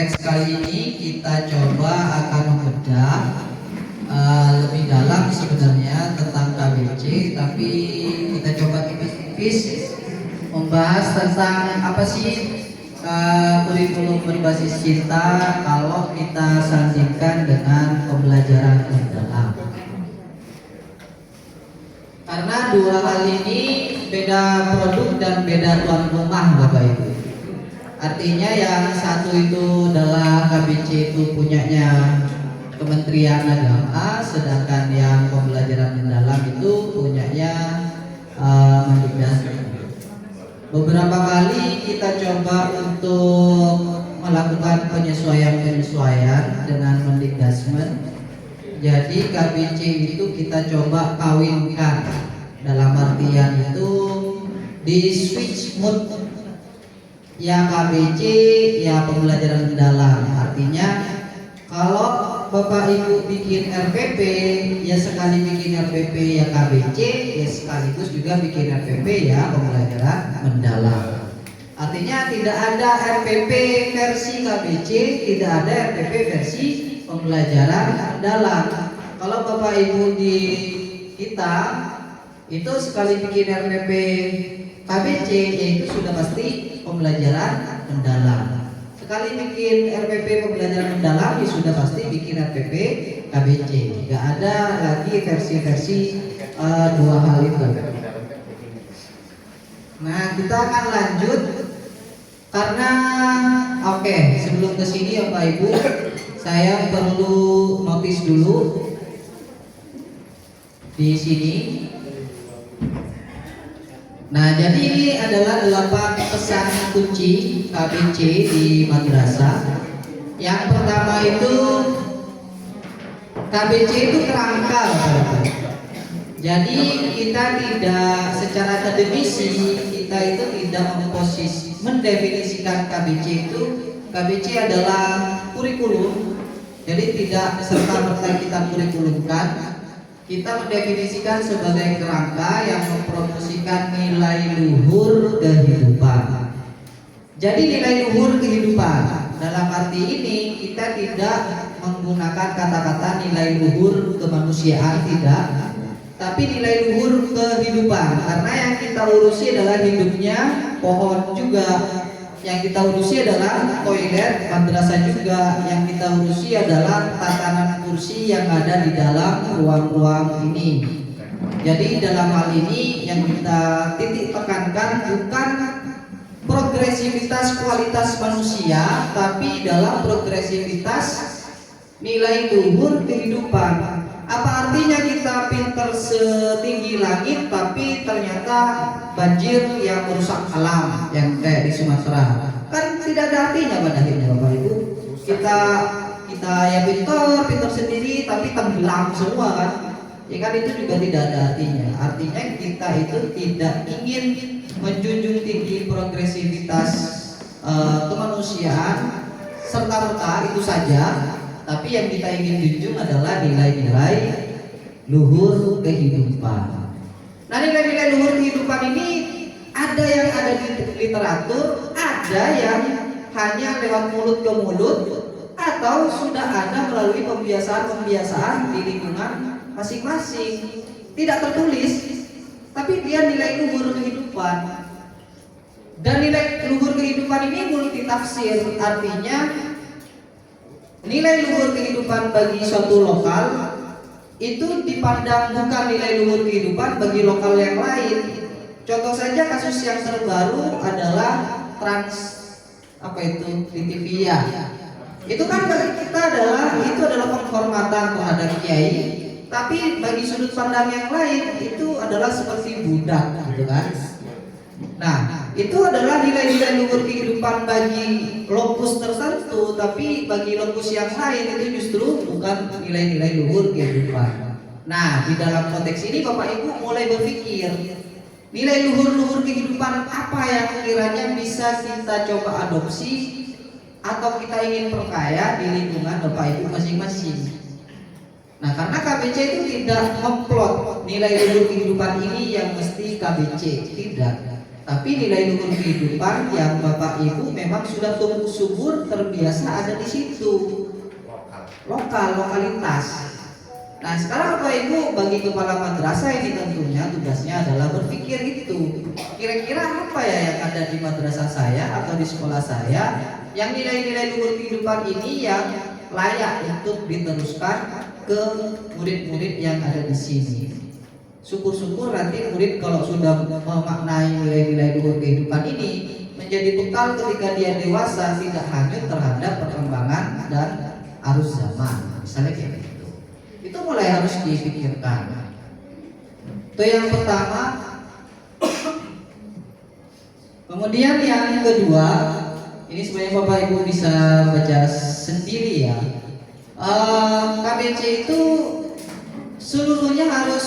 konteks kali ini kita coba akan membedah lebih dalam sebenarnya tentang KBC, tapi kita coba tipis-tipis membahas tentang apa sih kurikulum berbasis cinta kalau kita sandingkan dengan pembelajaran mendalam. Karena dua hal ini beda produk dan beda tuan rumah, Bapak Ibu. Artinya yang satu itu adalah KBC itu punyanya Kementerian Agama, sedangkan yang pembelajaran mendalam itu punyanya Mendikbud. Beberapa kali kita coba untuk melakukan penyesuaian dengan Mendikbud. Jadi KBC itu kita coba kawinkan, dalam artian itu di switch mood. Ya KBC, ya pembelajaran mendalam. Artinya kalau Bapak Ibu bikin RPP, ya sekali bikin RPP ya KBC, ya sekaligus juga bikin RPP ya pembelajaran mendalam. Artinya tidak ada RPP versi KBC, tidak ada RPP versi pembelajaran mendalam. Kalau Bapak Ibu di kita itu sekali bikin RPP KBC, yaitu sudah pasti pembelajaran mendalam. Sekali bikin RPP pembelajaran mendalam, ya sudah pasti bikin RPP KBC. Tidak ada lagi versi-versi dua hal itu. Nah, kita akan lanjut karena sebelum ke sini Bapak Ibu, saya perlu notis dulu di sini. Nah, jadi ini adalah 8 pesan kunci KBC di madrasah. Yang pertama itu KBC itu kerangka. Jadi kita tidak secara akademisi, kita itu tidak mendefinisikan KBC itu. KBC adalah kurikulum. Jadi tidak serta-merta kita kurikulumkan. Kita mendefinisikan sebagai kerangka yang mempromosikan nilai luhur kehidupan. Jadi nilai luhur kehidupan dalam arti ini kita tidak menggunakan kata-kata nilai luhur kemanusiaan, tidak, tapi nilai luhur kehidupan. Karena yang kita urusi adalah hidupnya pohon juga, yang kita urusi adalah toilet madrasah juga, yang kita urusi adalah tatanan kursi yang ada di dalam ruang-ruang ini. Jadi dalam hal ini yang kita titik tekankan bukan progresivitas kualitas manusia, tapi dalam progresivitas nilai luhur kehidupan. Apa artinya kita pinter setinggi langit tapi ternyata banjir yang merusak alam, yang kayak di Sumatera? Kan tidak ada artinya pada akhirnya Bapak Ibu. Kita ya pinter sendiri tapi tenggelam semua kan? Ya kan, itu juga tidak ada artinya. Artinya kita itu tidak ingin menjunjung tinggi progresivitas kemanusiaan serta-merta itu saja. Tapi yang kita ingin junjung adalah nilai-nilai luhur kehidupan. Nah, nilai-nilai luhur kehidupan ini ada yang ada di literatur, ada yang hanya lewat mulut ke mulut, atau sudah ada melalui pembiasaan-pembiasaan di lingkungan masing-masing. Tidak tertulis, tapi dia nilai luhur kehidupan. Dan nilai luhur kehidupan ini multitafsir, artinya nilai luhur kehidupan bagi suatu lokal itu dipandang bukan nilai luhur kehidupan bagi lokal yang lain. Contoh saja kasus yang terbaru adalah di TV ya. Itu kan bagi kita adalah penghormatan terhadap kiai, tapi bagi sudut pandang yang lain itu adalah seperti budak, gitu kan? Nah, itu adalah nilai-nilai luhur kehidupan bagi lokus tertentu, tapi bagi lokus yang lain itu justru bukan nilai-nilai luhur kehidupan. Nah, di dalam konteks ini Bapak Ibu mulai berpikir, nilai luhur kehidupan apa yang kiranya bisa kita coba adopsi atau kita ingin perkaya di lingkungan Bapak Ibu masing-masing. Nah, karena KBC itu tidak memplot nilai luhur kehidupan ini yang mesti KBC, tidak. Tapi nilai luhur kehidupan yang Bapak Ibu memang sudah tumbuh subur terbiasa ada di situ. Lokalitas. Nah sekarang Bapak Ibu bagi kepala madrasah ini tentunya tugasnya adalah berpikir itu. Kira-kira apa ya yang ada di madrasah saya atau di sekolah saya yang nilai-nilai luhur kehidupan ini yang layak untuk diteruskan ke murid-murid yang ada di sini. Syukur-syukur nanti murid kalau sudah memaknai nilai-nilai luhur kehidupan ini menjadi bekal ketika dia dewasa, tidak hanyut terhadap perkembangan dan arus zaman. Misalnya kayak gitu. Itu mulai harus dipikirkan. Itu yang pertama. Kemudian yang kedua, ini sebenarnya Bapak Ibu bisa baca sendiri ya. KBC itu seluruhnya harus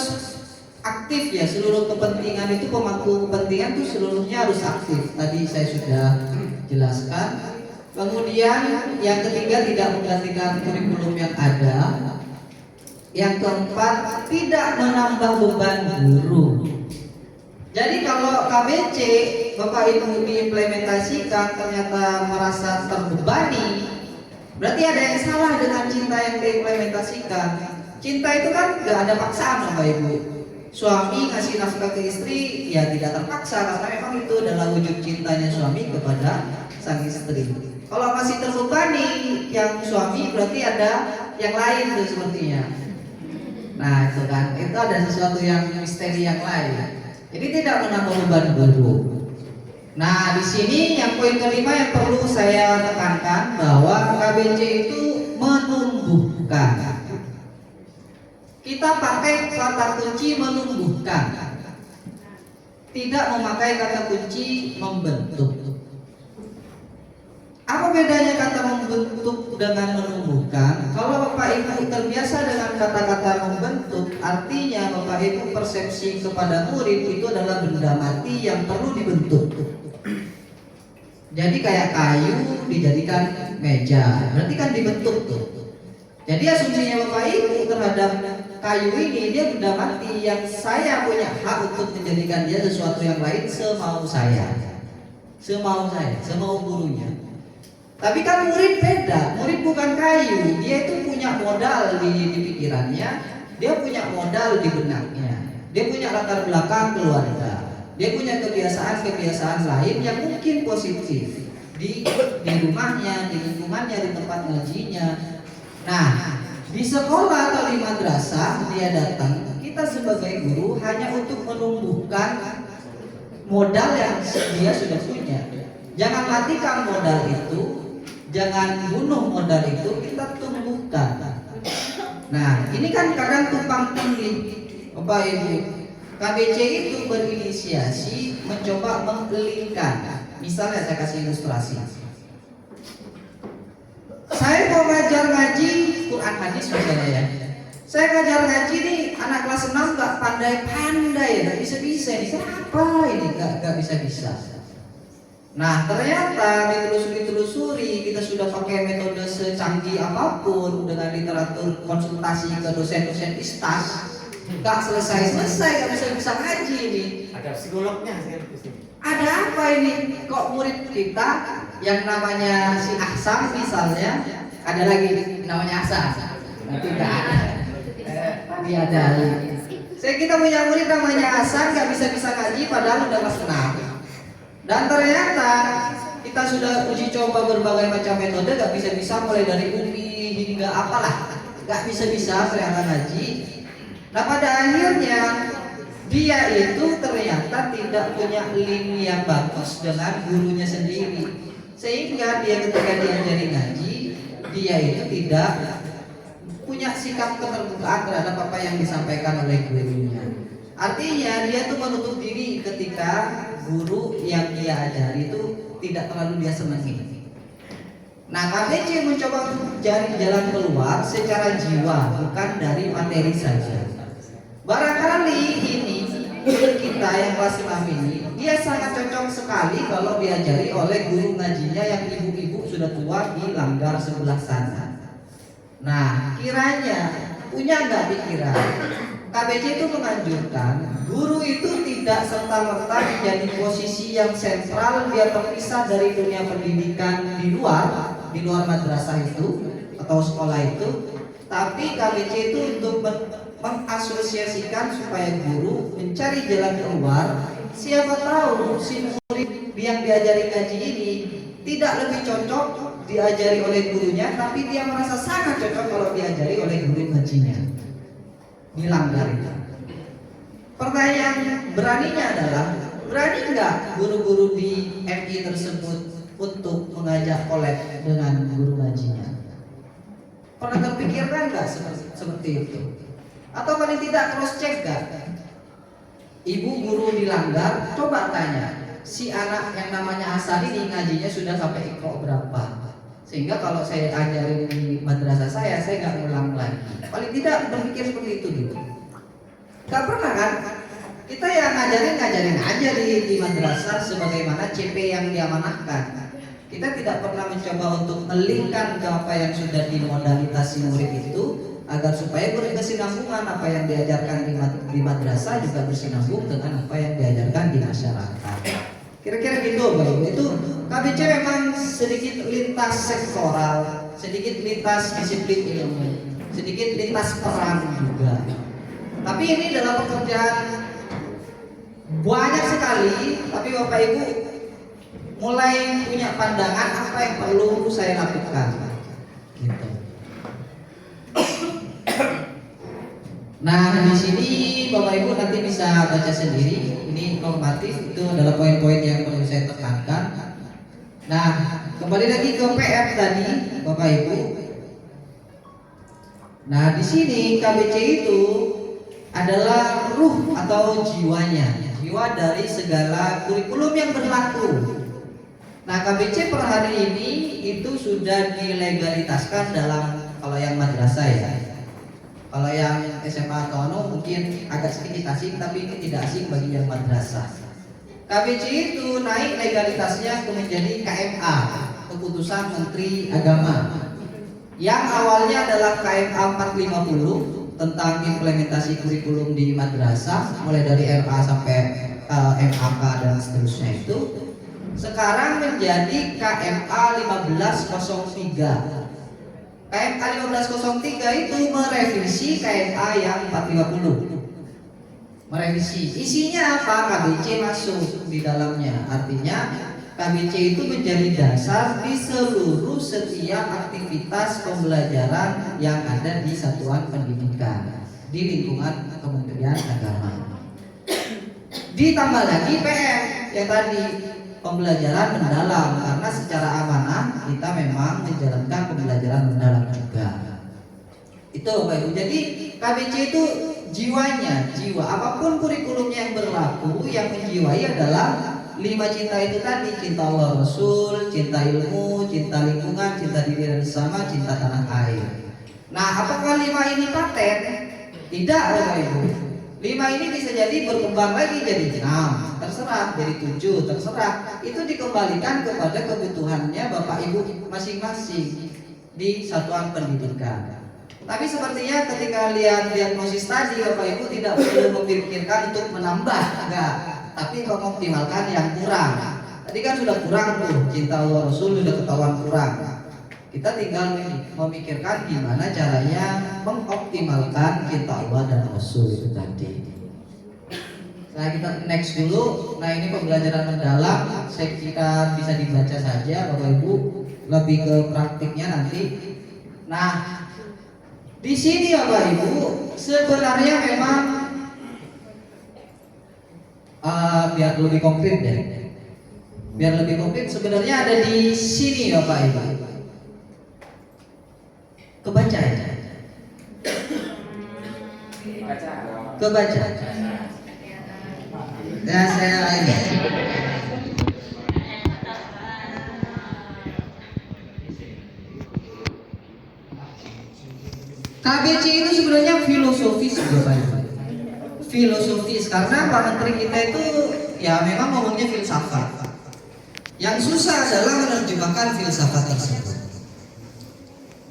aktif ya, seluruh kepentingan itu, pemangku kepentingan itu seluruhnya harus aktif. Tadi saya sudah jelaskan. Kemudian yang ketiga, tidak menggantikan kurikulum yang ada. Yang keempat, tidak menambah beban guru. Jadi kalau KBC Bapak Ibu diimplementasikan ternyata merasa terbebani, berarti ada yang salah dengan cinta yang diimplementasikan. Cinta itu kan gak ada paksaan Bapak Ibu. Suami ngasih nafkah ke istri ya tidak terpaksa, karena memang itu adalah wujud cintanya suami kepada sang istri. Kalau masih terbebani yang suami, berarti ada yang lain tuh sepertinya. Nah itu kan, itu ada sesuatu yang misteri yang lain. Jadi tidak menambah beban guru. Nah di sini yang poin kelima yang perlu saya tekankan bahwa KBC itu menumbuhkan. Kita pakai kata kunci menumbuhkan, tidak memakai kata kunci membentuk. Apa bedanya kata membentuk dengan menumbuhkan? Kalau Bapak Ibu terbiasa dengan kata-kata membentuk, artinya Bapak Ibu persepsi kepada murid itu adalah benda mati yang perlu dibentuk. Jadi kayak kayu dijadikan meja, berarti kan dibentuk tuh. Jadi asumsinya Bapak Ibu terhadap kayu ini, dia benda mati yang saya punya hak untuk menjadikan dia sesuatu yang lain semau saya, semau gurunya. Tapi kan murid beda, murid bukan kayu, dia itu punya modal di pikirannya, dia punya modal di benaknya, dia punya latar belakang keluarga, dia punya kebiasaan-kebiasaan lain yang mungkin positif di rumahnya, di lingkungannya, di tempat ngajinya. Nah, di sekolah atau di madrasah dia datang, kita sebagai guru hanya untuk menumbuhkan modal yang dia sudah punya. Jangan matikan modal itu, jangan bunuh modal itu, kita tumbuhkan. Nah, ini kan kadang tumpang tindih, Bapak Ibu. KBC itu berinisiasi mencoba mengelingkan. Misalnya saya kasih ilustrasi. Saya mau ngajar ngaji Quran hadis misalnya ya. Saya ngajar ngaji nih, anak kelas 6 gak pandai-pandai, gak bisa-bisa. Ini kenapa ini gak bisa-bisa? Nah ternyata ditelusuri, kita sudah pakai metode secanggih apapun dengan literatur konsultasi ke dosen-dosen istas, gak selesai-selesai, gak bisa-bisa ngaji ini. Ada psikolognya sih. Ada apa ini? Kok murid kita yang namanya si Ahsan misalnya, ada lagi namanya Ahsan, nanti tidak ada. Tadi ada. Kita punya murid namanya Ahsan, gak bisa-bisa ngaji padahal udah kelas 6. Dan ternyata kita sudah uji coba berbagai macam metode, gak bisa-bisa, mulai dari UPI hingga apalah, gak bisa-bisa ternyata ngaji. Nah pada akhirnya dia itu ternyata tidak punya link yang bagus dengan gurunya sendiri, sehingga dia ketika diajari ngaji, dia itu tidak punya sikap keterbukaan terhadap apa yang disampaikan oleh gurunya. Artinya dia tuh menutup diri ketika guru yang dia ajari itu tidak terlalu dia senangi. Nah KBC mencoba untuk mencari jalan keluar secara jiwa, bukan dari materi saja. Barangkali ini guru kita yang kelas 6 ini, dia sangat cocok sekali kalau diajari oleh guru ngajinya yang ibu-ibu sudah tua di langgar sebelah sana. Nah kiranya punya nggak pikiran KBC itu menganjurkan guru itu tidak serta-merta menjadi posisi yang sentral, dia terpisah dari dunia pendidikan di luar madrasah itu atau sekolah itu. Tapi KBC itu untuk mengasosiasikan supaya guru mencari jalan keluar. Siapa tahu si murid yang diajari ngaji ini tidak lebih cocok diajari oleh gurunya, tapi dia merasa sangat cocok kalau diajari oleh guru ngajinya. Dilanggar itu. Pertanyaan beraninya adalah, berani nggak guru-guru di MI tersebut untuk mengajak kolab dengan guru ngajinya? Pernah terpikirkan nggak seperti itu? Atau paling tidak cross check nggak? Ibu guru dilanggar, coba tanya si anak yang namanya Hasan ini ngajinya sudah sampai Iqra berapa? Sehingga kalau saya ajarin di madrasah saya nggak ngulang lagi. Paling tidak berpikir seperti itu gitu. Gak pernah kan? Kita yang ngajarin aja di madrasah sebagaimana CP yang diamanahkan. Kita tidak pernah mencoba untuk melingkan ke apa yang sudah dimodalitasi murid itu, agar supaya berkesinambungan apa yang diajarkan di madrasah juga bersinambung dengan apa yang diajarkan di masyarakat. Kira-kira gitu, Bapak. Itu KBC memang sedikit lintas sektoral, sedikit lintas disiplin ilmu, sedikit lintas peran juga. Tapi ini dalam pekerjaan banyak sekali, tapi Bapak Ibu mulai punya pandangan apa yang perlu saya lakukan. Gitu. Nah, di sini Bapak Ibu nanti bisa baca sendiri. Ini informatif, itu adalah poin-poin yang perlu saya tekankan. Nah, kembali lagi ke PR tadi, Bapak Ibu. Nah, di sini KBC itu adalah ruh atau jiwanya, jiwa dari segala kurikulum yang berlaku. Nah, KBC per hari ini itu sudah dilegalitaskan dalam, kalau yang madrasah ya. Kalau yang SMA atau mungkin agak sedikit asing, tapi ini tidak asing bagi yang madrasah. KBC itu naik legalitasnya menjadi KMA, Keputusan Menteri Agama, yang awalnya adalah KMA 450 tentang implementasi kurikulum di madrasah, mulai dari RA sampai MAK dan seterusnya itu. Sekarang menjadi KMA 1503. KMA 1503 itu merevisi KMA yang 450. Merevisi. Isinya apa? KBC masuk di dalamnya. Artinya KBC itu menjadi dasar di seluruh setiap aktivitas pembelajaran yang ada di satuan pendidikan di lingkungan Kementerian Agama. Ditambah lagi PR yang tadi, pembelajaran mendalam, karena secara amanah kita memang menjalankan pembelajaran mendalam juga. Itu Bapak Ibu. Jadi KBC itu jiwanya, jiwa apapun kurikulumnya yang berlaku, yang menjiwai adalah 5 cinta itu tadi: cinta Allah Rasul, cinta ilmu, cinta lingkungan, cinta diri dan sesama, cinta tanah air. Nah, apakah 5 ini paten? Tidak Bapak Ibu. 5 ini bisa jadi berkembang lagi jadi 6, terserah, jadi 7, terserah. Itu dikembalikan kepada kebutuhannya Bapak Ibu masing-masing di satuan pendidikan. Tapi sepertinya ketika lihat diagnosis tadi, Bapak Ibu tidak perlu memikirkan untuk menambah, enggak, tapi mengoptimalkan yang kurang. Tadi kan sudah kurang tuh, cinta Allah Rasul sudah ketahuan kurang. Kita tinggal memikirkan gimana caranya mengoptimalkan cinta Allah dan Rasul itu tadi. Nah, kita next dulu. Nah, ini pembelajaran mendalam, saya kira bisa dibaca saja Bapak Ibu, lebih ke praktiknya nanti. Nah, di sini Bapak Ibu sebenarnya memang biar lebih konkret deh. Biar lebih konkret sebenarnya ada di sini Bapak Ibu. Kebaca ya? Kebaca. Ya, saya ini. KBC itu sebenarnya filosofis Bapak Ibu. Filosofis karena Pak Menteri kita itu ya memang ngomongnya filsafat. Yang susah adalah menerjemahkan filsafat tersebut.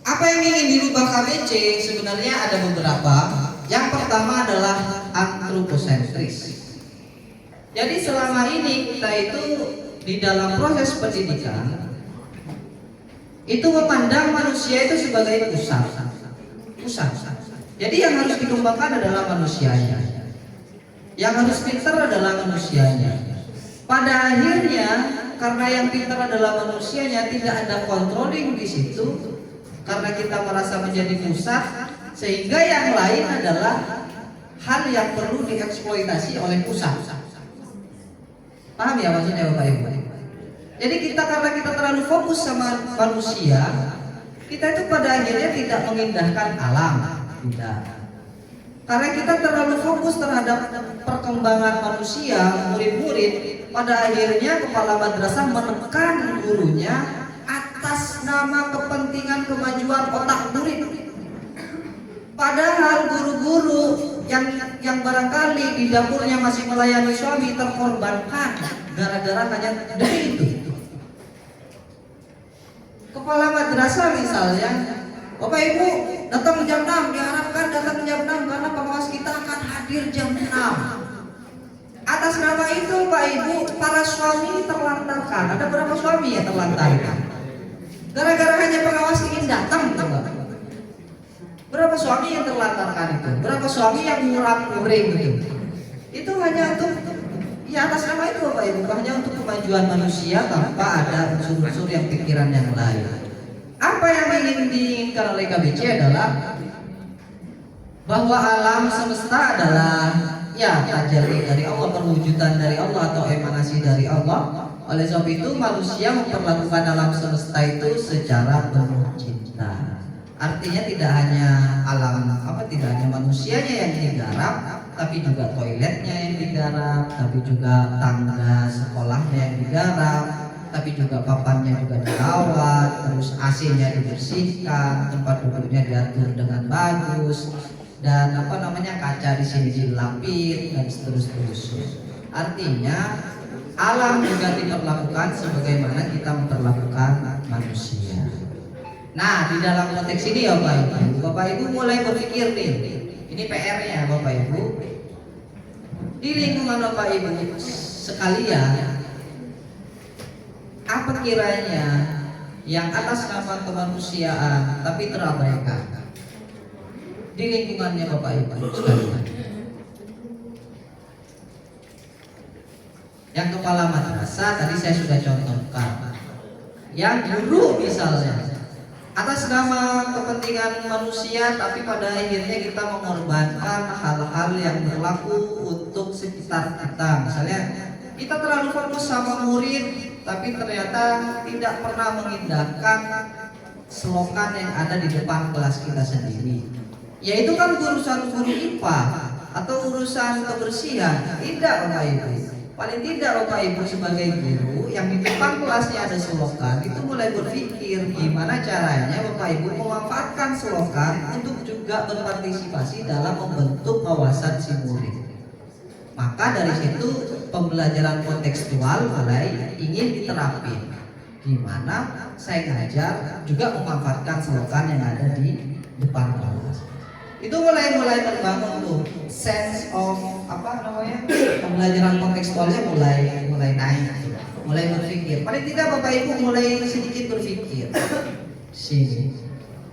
Apa yang ingin dirubah KBC sebenarnya ada beberapa. Yang pertama adalah antroposentris. Jadi selama ini kita itu di dalam proses pendidikan itu memandang manusia itu sebagai pusat. Jadi yang harus dikembangkan adalah manusianya. Yang harus pintar adalah manusianya. Pada akhirnya karena yang pintar adalah manusianya, tidak ada controlling di situ. Karena kita merasa menjadi pusat, sehingga yang lain adalah hal yang perlu dieksploitasi oleh pusat. Paham ya maksudnya Bapak Ibu? Jadi karena kita terlalu fokus sama manusia, kita itu pada akhirnya tidak mengindahkan alam, tidak. Karena kita terlalu fokus terhadap perkembangan manusia, murid-murid, pada akhirnya kepala madrasah menekan gurunya atas nama kepentingan kemajuan otak murid. Padahal guru-guru yang barangkali di dapurnya masih melayani suami terkorbankan gara-gara hanya demi itu. Kepala madrasah misalnya, Bapak Ibu datang jam 6, diharapkan datang jam 6 karena pengawas kita akan hadir jam 6. Atas nama itu Pak Ibu, para suami terlantarkan. Ada berapa suami yang terlantarkan? Gara-gara hanya pengawas ingin datang, coba. Berapa suami yang terlantarkan itu? Berapa suami yang murah-muring itu? Itu hanya untuk ya atas nama itu Bapak Ibu, hanya untuk kemajuan manusia tanpa ada unsur-unsur yang pikiran yang lain. Apa yang ingin diinginkan oleh KBC adalah bahwa alam semesta adalah ya tajalli dari Allah, perwujudan dari Allah atau emanasi dari Allah. Oleh sebab itu manusia memperlakukan alam semesta itu secara penuh cinta. Artinya tidak hanya tidak hanya manusianya yang digarap, tapi juga toiletnya yang digarap, tapi juga tangga sekolahnya yang digarap, tapi juga papannya juga dirawat, terus AC-nya dibersihkan, tempat duduknya diatur dengan bagus, dan kaca di sini dilapis dan seterusnya. Artinya alam juga diperlakukan sebagaimana kita memperlakukan manusia. Nah, di dalam konteks ini ya Bapak Ibu mulai berpikir nih. Ini PR-nya Bapak Ibu. Di lingkungan Bapak Ibu sekalian, apa kiranya yang atas nama kemanusiaan tapi terabaikan di lingkungannya Bapak Ibu sekalian? Yang kepala madrasah tadi saya sudah contohkan. Yang guru misalnya, atas nama kepentingan manusia tapi pada akhirnya kita mengorbankan hal-hal yang berlaku untuk sekitar kita. Misalnya kita terlalu fokus sama murid tapi ternyata tidak pernah mengindahkan selokan yang ada di depan kelas kita sendiri. Yaitu kan urusan guru IPA atau urusan kebersihan. Tidak Bapak Ibu. Paling tidak Bapak Ibu sebagai guru yang di depan kelasnya ada selokan, itu mulai berpikir gimana caranya Bapak Ibu memanfaatkan selokan untuk juga berpartisipasi dalam membentuk wawasan si murid. Maka dari situ pembelajaran kontekstual mulai ingin diterapin, gimana saya ngajar juga memanfaatkan selokan yang ada di depan kelas. Itu mulai terbangun tuh sense of pembelajaran kontekstualnya mulai naik, mulai berpikir. Paling tidak Bapak Ibu mulai sedikit berpikir sini.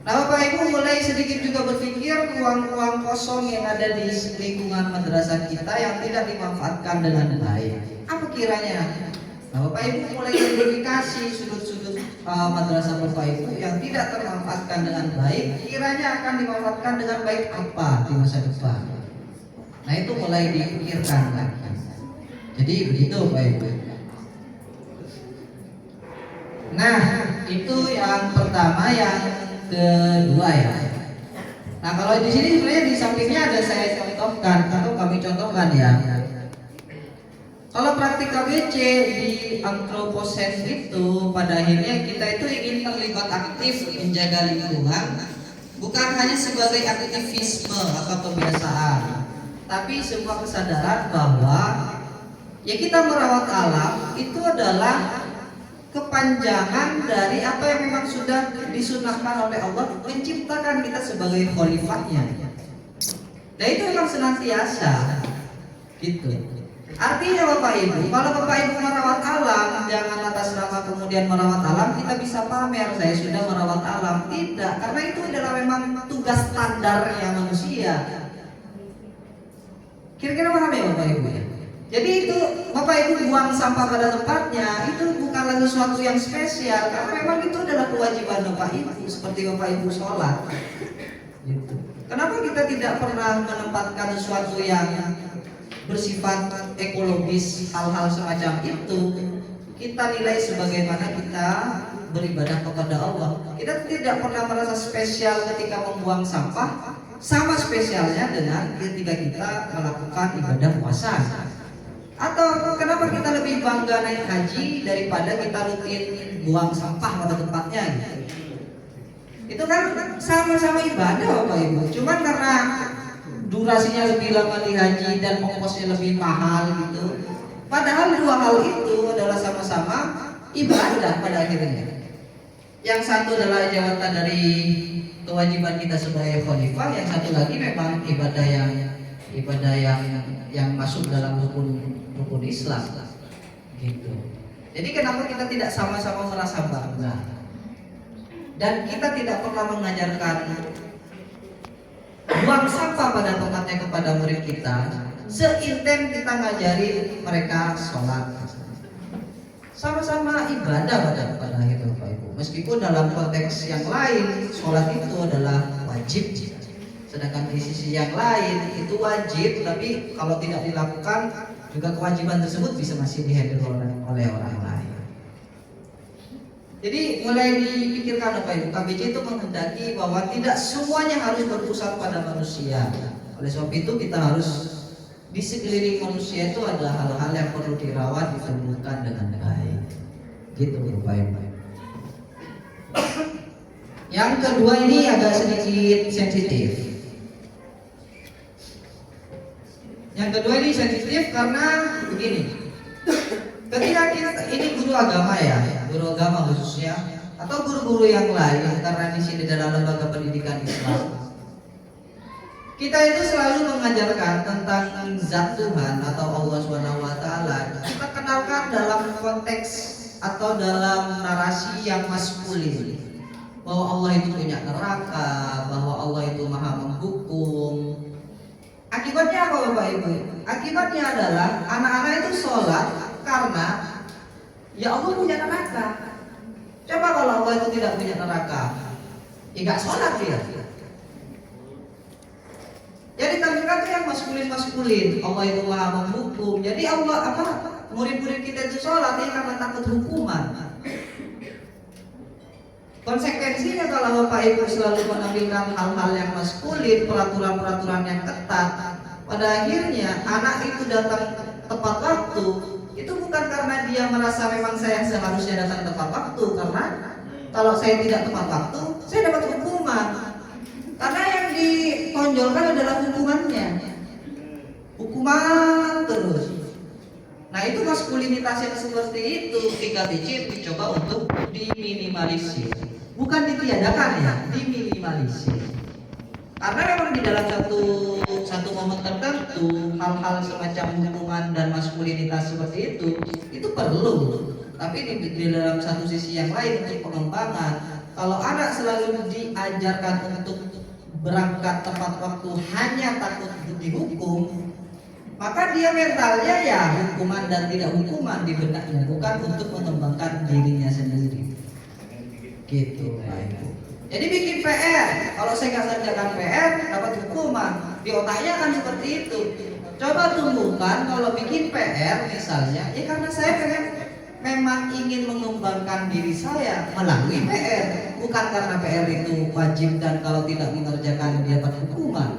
Nah Bapak Ibu mulai sedikit juga berpikir ruang-ruang kosong yang ada di lingkungan madrasah kita yang tidak dimanfaatkan dengan baik. Apa kiranya? Nah Bapak Ibu mulai identifikasi sudut-sudut madrasah Bapak Ibu yang tidak termanfaatkan dengan baik, kiranya akan dimanfaatkan dengan baik apa di masa depan. Nah itu mulai dipikirkan lagi. Jadi begitu Bapak Ibu. Nah itu yang pertama. Yang kedua ya. Nah kalau di sini sebenarnya di sampingnya ada saya contohkan atau kami contohkan ya. Kalau praktik KBC di antroposen itu pada akhirnya kita itu ingin terlibat aktif menjaga lingkungan, bukan hanya sebagai aktivisme atau kebiasaan, tapi sebuah kesadaran bahwa ya kita merawat alam itu adalah kepanjangan dari apa yang memang sudah disunahkan oleh Allah, menciptakan kita sebagai khalifahnya. Nah itu memang senantiasa gitu. Artinya Bapak Ibu, kalau Bapak Ibu merawat alam, jangan atas nama kemudian merawat alam kita bisa pamer saya sudah merawat alam. Tidak, karena itu adalah memang tugas standarnya manusia. Kira-kira paham ya Bapak Ibu ya? Jadi itu Bapak Ibu buang sampah pada tempatnya itu bukanlah sesuatu yang spesial, karena memang itu adalah kewajiban Bapak Ibu, seperti Bapak Ibu sholat. Gitu. Kenapa kita tidak pernah menempatkan sesuatu yang bersifat ekologis, hal-hal semacam itu kita nilai sebagaimana kita beribadah kepada Allah. Kita tidak pernah merasa spesial ketika membuang sampah, sama spesialnya dengan ketika kita melakukan ibadah puasa. Atau kenapa kita lebih bangga naik haji daripada kita rutin buang sampah pada tempatnya gitu. Itu kan sama-sama ibadah Bapak Ibu, cuman karena durasinya lebih lama di haji dan ongkosnya lebih mahal gitu. Padahal dua hal itu adalah sama-sama ibadah pada akhirnya. Yang satu adalah jawatan dari kewajiban kita sebagai khalifah, yang satu lagi memang ibadah yang masuk dalam rukun Islam gitu. Jadi kenapa kita tidak sama-sama merasa bangga? Dan kita tidak pernah mengajarkan buang sampah pada tempatnya kepada murid kita seinten kita ngajari mereka sholat. Sama-sama ibadah pada akhirnya Bapak Ibu. Meskipun dalam konteks yang lain sholat itu adalah wajib, sedangkan di sisi yang lain itu wajib, tapi kalau tidak dilakukan juga kewajiban tersebut bisa masih dihandle oleh orang lain. Jadi mulai dipikirkan Bapak Ibu, KBC itu menghendaki bahwa tidak semuanya harus berpusat pada manusia. Oleh sebab itu kita harus di sekeliling manusia itu ada hal-hal yang perlu dirawat, ditumbuhkan dengan baik. Gitu Bapak Ibu. Yang kedua ini agak sedikit sensitif. Yang kedua ini sensitif karena begini. Ketika kita ini guru agama ya, guru agama khususnya, atau guru-guru yang lain, karena di sini adalah lembaga pendidikan Islam, kita itu selalu mengajarkan tentang zat Tuhan atau Allah SWT. Kita kenalkan dalam konteks atau dalam narasi yang maskulin, bahwa Allah itu punya neraka, bahwa Allah itu maha menghukum. Akibatnya apa Bapak Ibu? Akibatnya adalah anak-anak itu sholat karena ya Allah punya neraka. Coba kalau Allah itu tidak punya neraka, ya gak sholat dia. Jadi tampilkan itu yang maskulin. Allah itu maha menghukum. Jadi Allah murid-murid kita itu sholat ya karena takut hukuman. Konsekuensinya kalau Bapak Ibu selalu menampilkan hal-hal yang maskulin, peraturan-peraturan yang ketat, pada akhirnya anak itu datang tepat waktu. Itu bukan karena dia merasa memang saya seharusnya datang tepat waktu, karena kalau saya tidak tepat waktu, saya dapat hukuman. Karena yang ditonjolkan adalah hukumannya, hukuman terus. Nah itu maskulinitas yang seperti itu 3BC dicoba untuk diminimalisir, bukan ditiadakan ya, diminimalisir. Karena memang di dalam satu momen tertentu hal-hal semacam hukuman dan maskulinitas seperti itu perlu. Tapi di dalam satu sisi yang lain untuk pengembangan, kalau anak selalu diajarkan untuk berangkat tepat waktu hanya takut dihukum, maka dia mentalnya ya hukuman dan tidak hukuman di benaknya, bukan untuk mengembangkan dirinya sendiri. Gitu Pak Ibu. Jadi bikin PR, kalau saya nggak kerjakan PR dapat hukuman, di otaknya kan seperti itu. Coba tumbuhkan kalau bikin PR misalnya, ya karena saya memang ingin mengembangkan diri saya melalui PR, bukan karena PR itu wajib dan kalau tidak mengerjakan dia dapat hukuman.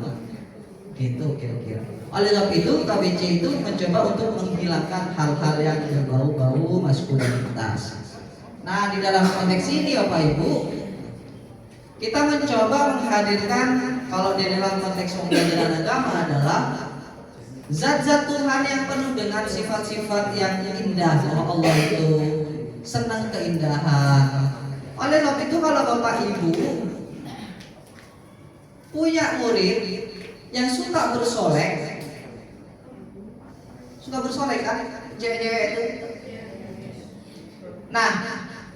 Gitu kira-kira. Oleh sebab itu KBC itu mencoba untuk menghilangkan hal-hal yang berbau-bau maskulinitas. Nah di dalam konteks ini Bapak Ibu, kita mencoba menghadirkan kalau di dalam konteks pembelajaran agama adalah zat-zat Tuhan yang penuh dengan sifat-sifat yang indah, bahwa Allah itu senang keindahan. Oleh sebab itu kalau Bapak Ibu punya murid yang suka bersolek kan cewek-cewek itu. Nah,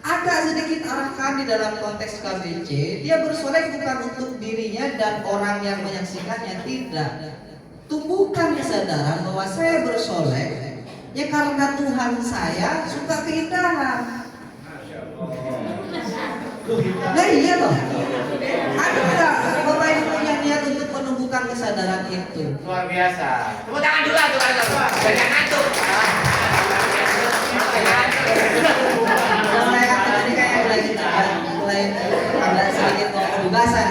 agak sedikit arahkan di dalam konteks KBC, dia bersolek bukan untuk dirinya dan orang yang menyaksikannya, tidak. Tumbuhkan kesadaran bahwa saya bersolek ya karena Tuhan saya suka keindahan. Nah iya loh. Ada nggak Bapak Ibu yang niat untuk menumbuhkan kesadaran itu? Luar biasa. Tepuk tangan dulu tuh kan. Banyak ngantuk. Mulai tadi kayak mulai agak sedikit mau kebebasan.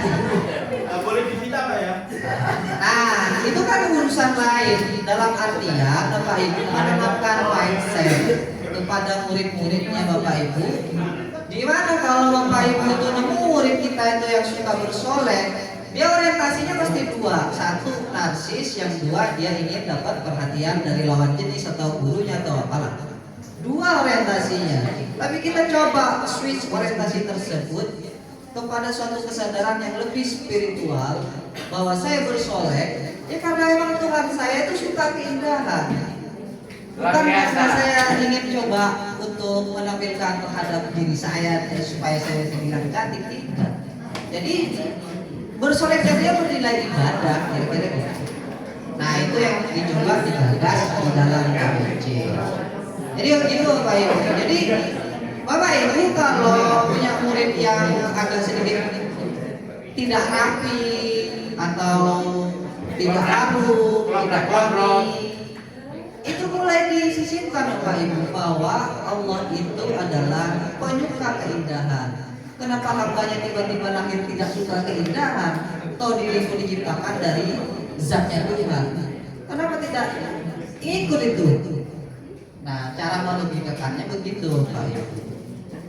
Boleh disita Pak ya? Nah, itu kan urusan lain. Dalam artian Bapak Ibu menanamkan mindset kepada murid-muridnya Bapak Ibu. Gimana kalau Bapak Ibu itu nemu murid kita itu yang suka bersolek, dia orientasinya pasti dua. Satu narsis, yang dua dia ingin dapat perhatian dari lawan jenis atau gurunya atau apalah. Dua orientasinya. Tapi kita coba switch orientasi tersebut kepada suatu kesadaran yang lebih spiritual, bahwa saya bersolek ya karena memang Tuhan saya itu suka keindahan, bukan karena saya ingin coba untuk menampilkan terhadap diri saya supaya saya terlihat cantik, tidak. Jadi bersolek dia bernilai ibadah, kira-kira gitu. Nah itu yang dicoba digagas di dalam KBC. Jadi begitu Bapak Ibu. Jadi Bapak Ibu kalau punya murid yang agak sedikit tidak rapi atau tidak rapi, tidak rapi, itu mulai disisipkan Bapak Ibu bahwa Allah itu adalah penyuka keindahan. Kenapa hambanya tiba-tiba lahir tidak suka keindahan? Toh diriku diciptakan dari zatnya Tuhan. Kenapa tidak ikut itu? Nah, cara melogikakannya begitu Bapak Ibu.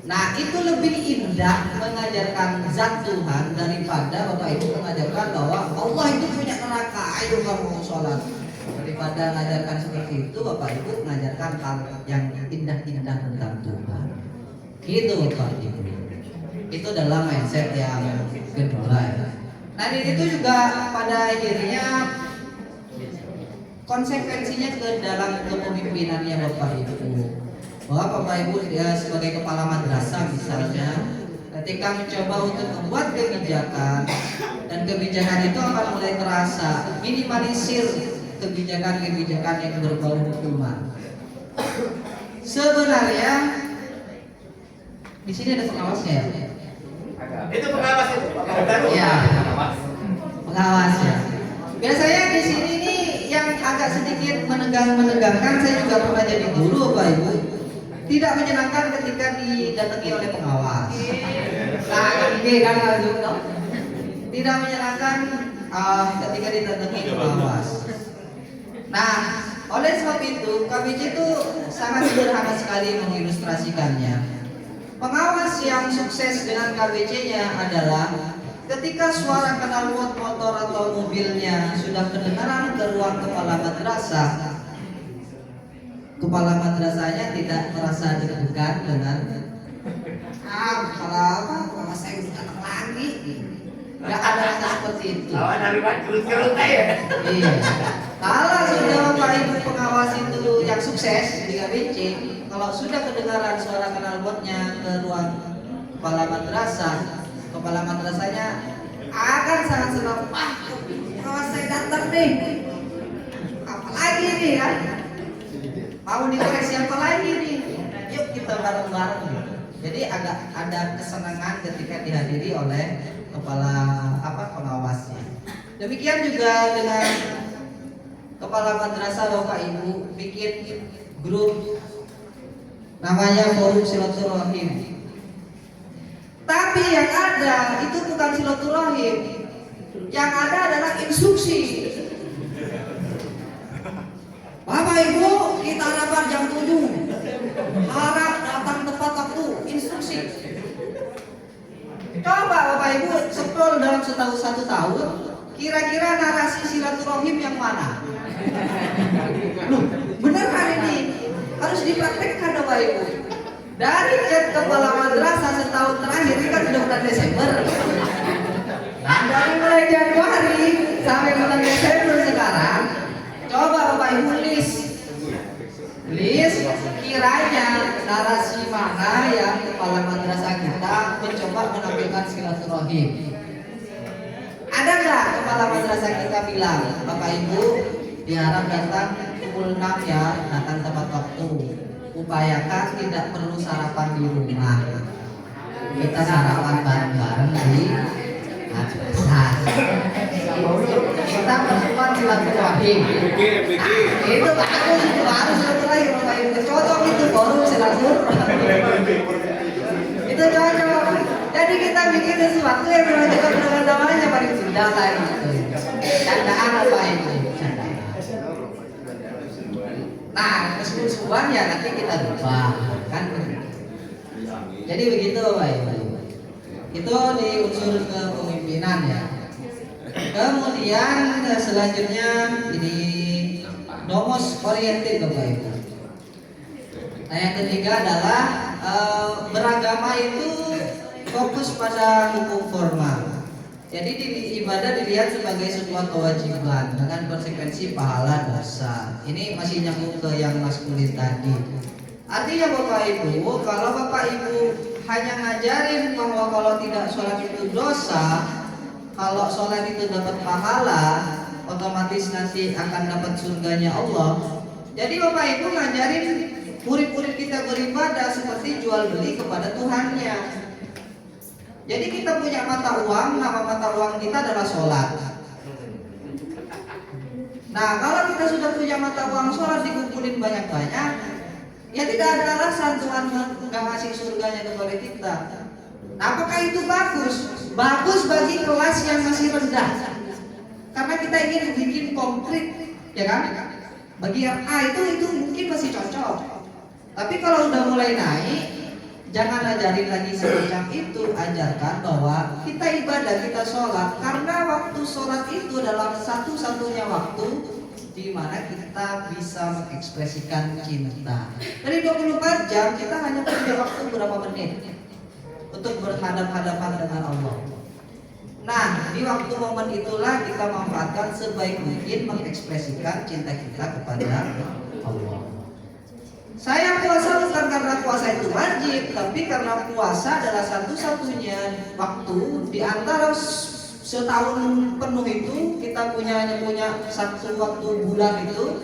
Nah, itu lebih indah mengajarkan zat Tuhan daripada Bapak Ibu mengajarkan bahwa Allah itu punya neraka, ayo kamu sholat. Daripada mengajarkan seperti itu, Bapak Ibu mengajarkan hal yang indah-indah tentang Tuhan. Gitu Bapak Ibu. Itu dalam mindset yang kedua ya. Nah, itu juga pada akhirnya konsekuensinya ke dalam kepemimpinannya Bapak Ibu. Bahwa Bapak Ibu sebagai kepala madrasah misalnya, ketika mencoba untuk membuat kebijakan, dan kebijakan itu akan mulai terasa, minimalisir kebijakan-kebijakan yang berbau hukuman. Sebenarnya di sini ada pengawasnya. Itu pengawas itu. Iya, pengawas ya. Biasanya di sini nih yang agak sedikit menegangkan, saya juga pernah jadi guru Bapak Ibu. Tidak menyenangkan ketika didatangi oleh pengawas. Nah, kan langsung dong. Tidak menyenangkan ketika didatangi pengawas. Nah, oleh sebab itu KBC itu sangat sederhana sekali mengilustrasikannya. Pengawas yang sukses dengan KBC-nya adalah ketika suara knalpot motor atau mobilnya sudah kedengaran ke ruang kepala madrasah, kepala madrasahnya tidak merasa deg-degan dengan kalau saya datang lagi, nggak ada rasa seperti itu. Dari kerut-kerut ya. Iya. Kalau sudah Bapak Ibu pengawas itu yang sukses di KBC, kalau sudah kedengaran suara knalpotnya ke ruang kepala madrasah, kepala madrasahnya akan sangat senang. Wah, pengawas saya datang nih. Apalagi nih kan? Mau dikoreksi apa lagi nih? Yuk kita bareng-bareng gitu. Jadi agak ada kesenangan ketika dihadiri oleh kepala pengawasnya. Demikian juga dengan kepala madrasah Bapak Ibu bikin grup namanya Forum Silaturahim. Tapi yang ada itu bukan silaturahim. Yang ada adalah instruksi. Bapak Ibu, kita rapat jam 7. Harap datang tepat waktu. Instruksi. Coba Bapak Ibu scroll dalam satu tahun, kira-kira narasi silaturahim yang mana? Loh, benar kan ini? Harus dipraktekkan Bapak Ibu. Dari chat kepala madrasah setahun terakhir, ini kan sudah bulan Desember. Dari mulai Januari sampai bulan Desember melakukan silaturahim. Ada nggak kepala madrasah kita bilang, Bapak Ibu diharap datang pukul 6 ya, datang tepat waktu. Upayakan tidak perlu sarapan di rumah. Kita sarapan bareng-bareng di madrasah. Kita melakukan silaturahim. Itu bagus, itu harus silaturahim Bapak Ibu. Cocok itu forum silaturahim. Itu cocok. Jadi kita bikin sesuatu yang menunjukkan teman-temannya paling sudah lah gitu. Candaan apa itu? Candaan. Nah, keseluruhan ya nanti kita ubah kan. Jadi begitu Bapak Ibu. Itu di unsur kepemimpinan ya. Kemudian selanjutnya ini nomos oriented Bapak Ibu. Nah yang ketiga adalah beragama itu fokus pada hukum formal. Jadi ibadah dilihat sebagai sebuah kewajiban dengan konsekuensi pahala dosa. Ini masih nyambung ke yang maskulin tadi. Artinya Bapak Ibu, kalau Bapak Ibu hanya ngajarin bahwa kalau tidak sholat itu dosa, kalau sholat itu dapat pahala, otomatis nanti akan dapat surganya Allah. Jadi Bapak Ibu ngajarin murid-murid kita beribadah seperti jual beli kepada Tuhannya. Jadi kita punya mata uang, nama mata uang kita adalah sholat. Nah kalau kita sudah punya mata uang sholat dikumpulin banyak-banyak, ya tidak ada alasan Tuhan nggak ngasih surganya kepada kita. Nah apakah itu bagus? Bagus bagi kelas yang masih rendah, karena kita ingin bikin konkret, ya kan? Bagi yang A itu mungkin masih cocok. Tapi kalau udah mulai naik, jangan ajarin lagi semacam itu. Ajarkan bahwa kita ibadah, kita sholat, karena waktu sholat itu adalah satu-satunya waktu di mana kita bisa mengekspresikan cinta. Dari 24 jam kita hanya punya waktu berapa menit untuk berhadapan-hadapan dengan Allah. Nah, di waktu momen itulah kita manfaatkan sebaik mungkin mengekspresikan cinta kita kepada Allah. Saya puasa bukan karena puasa itu wajib, tapi karena puasa adalah satu-satunya waktu di antara setahun penuh itu kita hanya punya satu waktu bulan itu,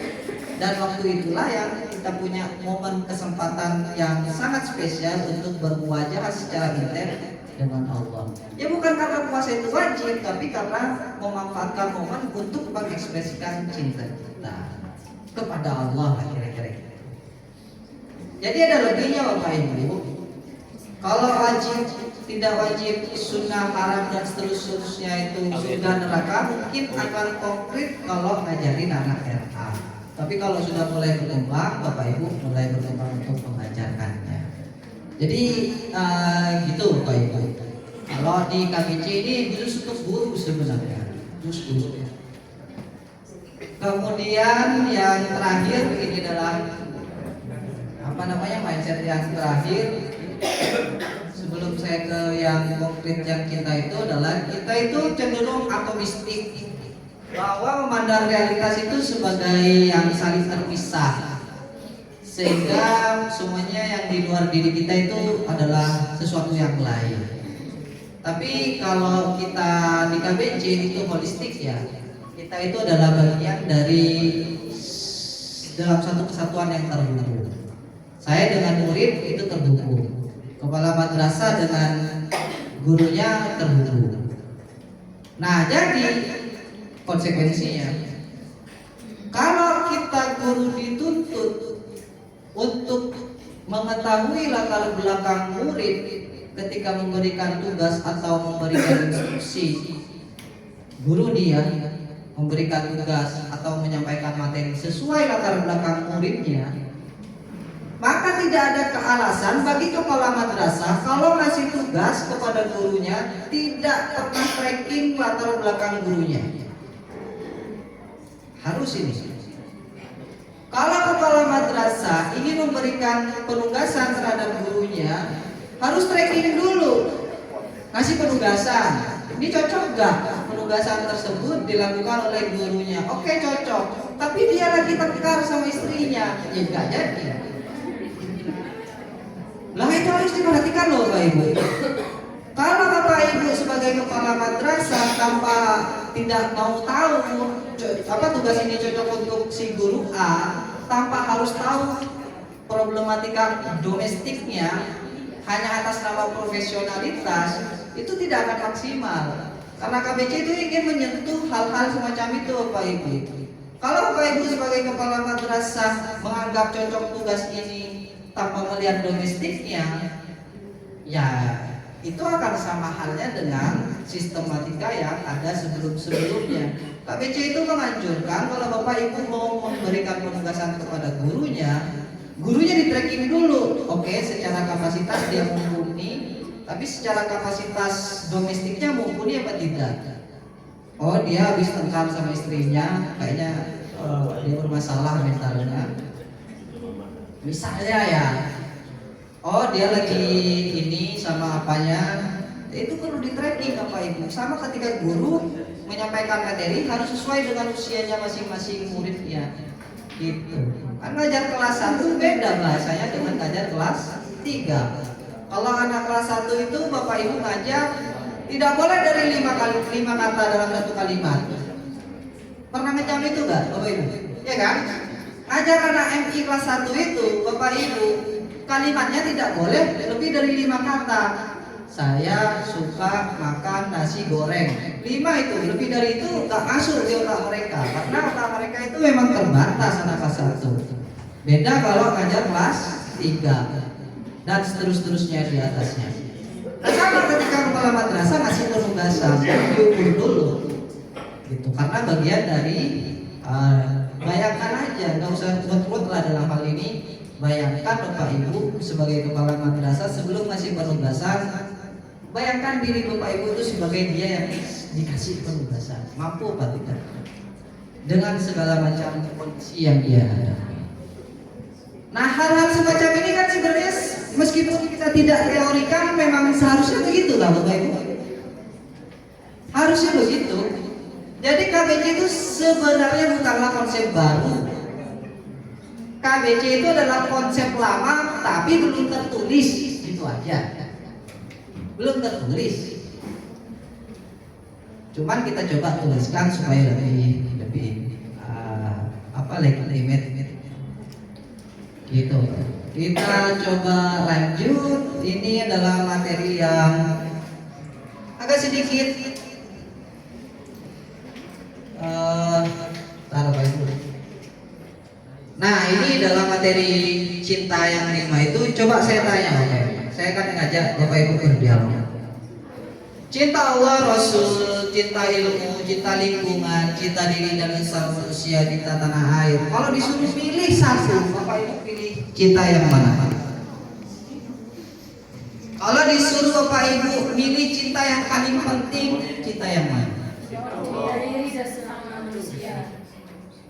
dan waktu itulah yang kita punya momen kesempatan yang sangat spesial untuk bermuajah secara intens dengan Allah. Ya bukan karena puasa itu wajib, tapi karena memanfaatkan momen untuk mengekspresikan cinta kita kepada Allah kira-kira. Jadi ada lebihnya Bapak Ibu. Kalau wajib, tidak wajib, sunnah, haram dan seterusnya itu surga neraka mungkin akan konkret kalau ngajarin anak RA. Tapi kalau sudah mulai berkembang, Bapak Ibu mulai berkembang untuk mengajarkannya. Jadi gitu Bapak Ibu. Kalau di KBC ini khusus untuk guru sebenarnya, khusus guru. Kemudian yang terakhir ini adalah mindset yang terakhir sebelum saya ke yang konkret yang kita itu adalah kita itu cenderung atomistik, bahwa memandang realitas itu sebagai yang saling terpisah, sehingga semuanya yang di luar diri kita itu adalah sesuatu yang lain. Tapi kalau kita di KBC itu holistik ya, kita itu adalah bagian dari dalam satu kesatuan yang terhubung. Saya dengan murid itu terhubung, kepala madrasah dengan gurunya terhubung. Nah, jadi konsekuensinya, kalau kita guru dituntut untuk mengetahui latar belakang murid ketika memberikan tugas atau memberikan instruksi, guru dia memberikan tugas atau menyampaikan materi sesuai latar belakang muridnya, maka tidak ada alasan bagi kepala madrasah kalau ngasih tugas kepada gurunya tidak pernah tracking latar belakang gurunya. Harus ini. Kalau kepala madrasah ingin memberikan penugasan terhadap gurunya, harus tracking dulu. Ngasih penugasan. Ini cocok gak penugasan tersebut dilakukan oleh gurunya? Oke, cocok. Tapi dia lagi tengkar sama istrinya, ya gak jadi. Lah itu harus diperhatikan loh Bapak Ibu. Kalau Bapak Ibu sebagai kepala madrasah tanpa tidak mau tahu apa tugas ini cocok untuk si guru A, tanpa harus tahu problematika domestiknya, hanya atas nama profesionalitas, itu tidak akan maksimal. Karena KBC itu ingin menyentuh hal-hal semacam itu Bapak Ibu. Kalau Bapak Ibu sebagai kepala madrasah menganggap cocok tugas ini tanpa melihat domestiknya, ya itu akan sama halnya dengan sistematika yang ada sebelum-sebelumnya. KBC itu menganjurkan kalau Bapak Ibu mau memberikan penugasan kepada gurunya di tracking dulu. Oke, secara kapasitas dia mumpuni, tapi secara kapasitas domestiknya mumpuni apa tidak? Oh, dia habis tengkar sama istrinya, kayaknya dia bermasalah mentalnya. Misalnya ya, oh dia lagi ini sama apanya, itu perlu di tracking Bapak Ibu. Sama ketika guru menyampaikan materi harus sesuai dengan usianya masing-masing muridnya, gitu. Kan ngajar kelas 1 beda bahasanya dengan ngajar kelas 3. Kalau anak kelas 1 itu Bapak Ibu ngajar tidak boleh dari 5 kata dalam satu kalimat. Pernah ngecam itu gak Bapak Ibu? Ya kan? Ngajar anak MI kelas 1 itu Bapak Ibu kalimatnya tidak boleh lebih dari 5 kata. Saya suka makan nasi goreng. 5 itu, lebih dari itu gak masuk di otak mereka. Karena otak mereka itu memang terbatas anak kelas 1. Beda kalau ngajar kelas 3 dan seterusnya di atasnya. Nah, sama ketika kepala madrasah ngasih penugasan, diukur dulu. Gitu. Karena bagian dari bayangkan aja, nggak usah buat-buat lah dalam hal ini. Bayangkan Bapak Ibu sebagai kepala madrasah sebelum ngasih penugasan, bayangkan diri Bapak Ibu itu sebagai dia yang dikasih penugasan, mampu apa tidak dengan segala macam kondisi yang dia hadapi. Nah, hal-hal semacam ini kan sebenarnya meskipun kita tidak teorikan memang seharusnya begitu lah Bapak Ibu. Harusnya begitu. Jadi KBC itu sebenarnya bukanlah konsep baru. KBC itu adalah konsep lama tapi belum tertulis, gitu aja. Belum tertulis. Cuman kita coba tuliskan supaya lebih legitimate. Gitu. Kita coba lanjut. Ini adalah materi yang agak sedikit Nah, ini adalah materi cinta yang 5 itu. Coba saya tanya, oke. Saya akan ngajak Bapak Ibu berdialog. Cinta Allah, Rasul, cinta ilmu, cinta lingkungan, cinta diri dan sesama manusia, cinta tanah air. Kalau disuruh pilih satu, Bapak Ibu pilih cinta yang mana? Kalau disuruh Bapak Ibu pilih cinta yang paling penting, cinta yang mana?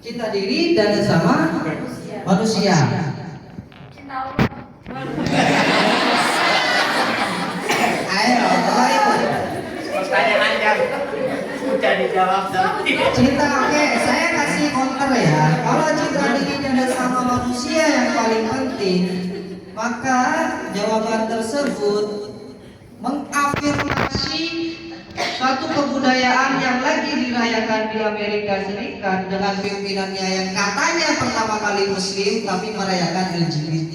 Cinta diri dan sesama manusia. Cinta Allah. Ayo, Bapak Ibu. Pertanyaan yang sudah dijawab Cinta, oke, saya kasih counter ya. Kalau cinta diri dan sesama manusia yang paling penting, maka jawaban tersebut mengafirmasi suatu kebudayaan yang lagi dirayakan di Amerika Serikat dengan pimpinannya yang katanya pertama kali Muslim tapi merayakan LGBT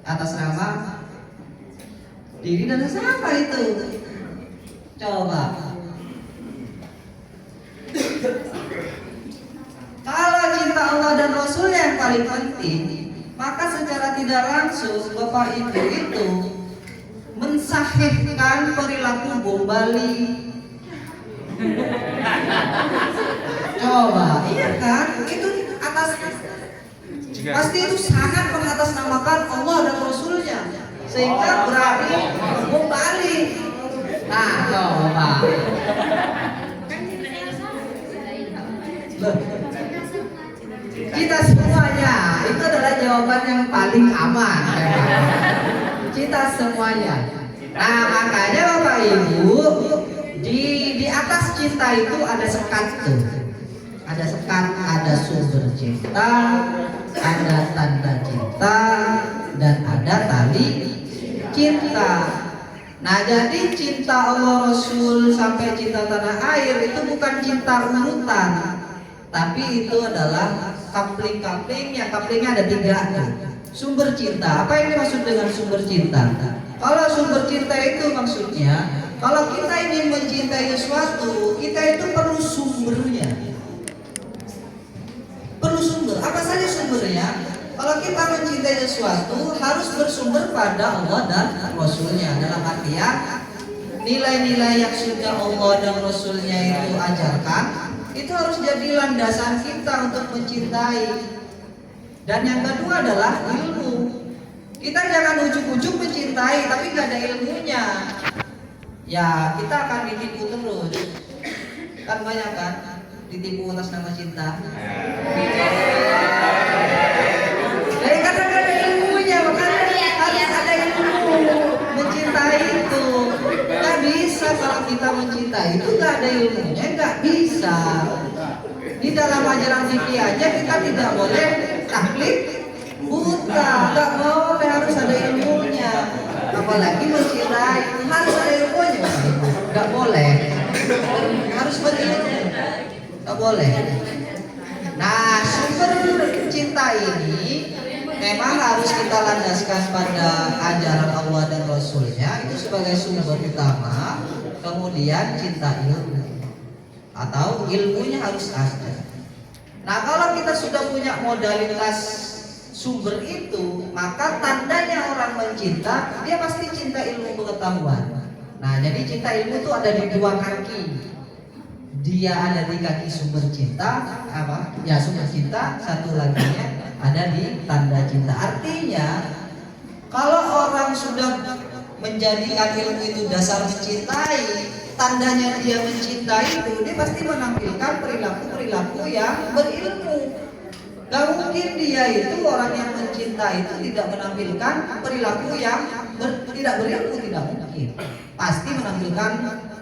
atas nama diri dan sesama itu. Coba. Kalau cinta Allah dan Rasul yang paling penting, maka secara tidak langsung Bapak Ibu itu mensahihkan perilaku bom Bali. Coba, iya kan? Itu atas pasti itu sangat mengatasnamakan Allah dan Rasulnya, sehingga berani bom Bali. Nah, coba. Kita semuanya itu adalah jawaban yang paling aman. Kita semuanya. Nah, makanya Bapak Ibu di atas cinta itu ada sekat tuh. Ada sekat, ada sumber cinta, ada tanda cinta, dan ada tali cinta. Nah, jadi cinta Allah Rasul sampai cinta tanah air itu bukan cinta urutan, tapi itu adalah kapling-kapling, yang kaplingnya ada 3 tuh. Sumber cinta. Apa yang dimaksud dengan sumber cinta? Kalau sumber cinta itu maksudnya, kalau kita ingin mencintai sesuatu, kita itu perlu sumbernya. Perlu sumber. Apa saja sumbernya? Kalau kita mencintai sesuatu harus bersumber pada Allah dan Rasulnya. Dalam artian nilai-nilai yang sudah Allah dan Rasulnya itu ajarkan, itu harus jadi landasan kita untuk mencintai. Dan yang kedua adalah ilmu. Kita jangan ujuk-ujuk mencintai tapi nggak ada ilmunya. Ya kita akan ditipu terus. Kan banyak kan ditipu atas nama cinta. Karena nggak ada ilmunya, makanya harus ada ilmu mencintai itu. Nggak bisa kalau kita mencintai itu nggak ada ilmunya, nggak bisa. Di dalam ajaran fikih aja kita tidak boleh taklid buta, nggak boleh, harus ada ilmunya. Apalagi mencintai harus ada ilmunya, nggak boleh. Harus berilmu, nggak boleh. Nah, sumber cinta ini memang harus kita landaskan pada ajaran Allah dan Rasulnya, itu sebagai sumber utama. Kemudian cinta ilmu atau ilmunya harus ada. Nah, kalau kita sudah punya modalitas sumber itu, maka tandanya orang mencinta, dia pasti cinta ilmu pengetahuan. Nah, jadi cinta ilmu itu ada di 2 kaki. Dia ada di kaki sumber cinta, apa? Ya, sumber cinta, satu laginya ada di tanda cinta. Artinya kalau orang sudah menjadikan ilmu itu dasar mencintai, tandanya dia mencintai itu dia pasti menampilkan perilaku-perilaku yang berilmu. Gak mungkin dia itu orang yang mencintai itu tidak menampilkan perilaku yang tidak berilmu, tidak mungkin. Pasti menampilkan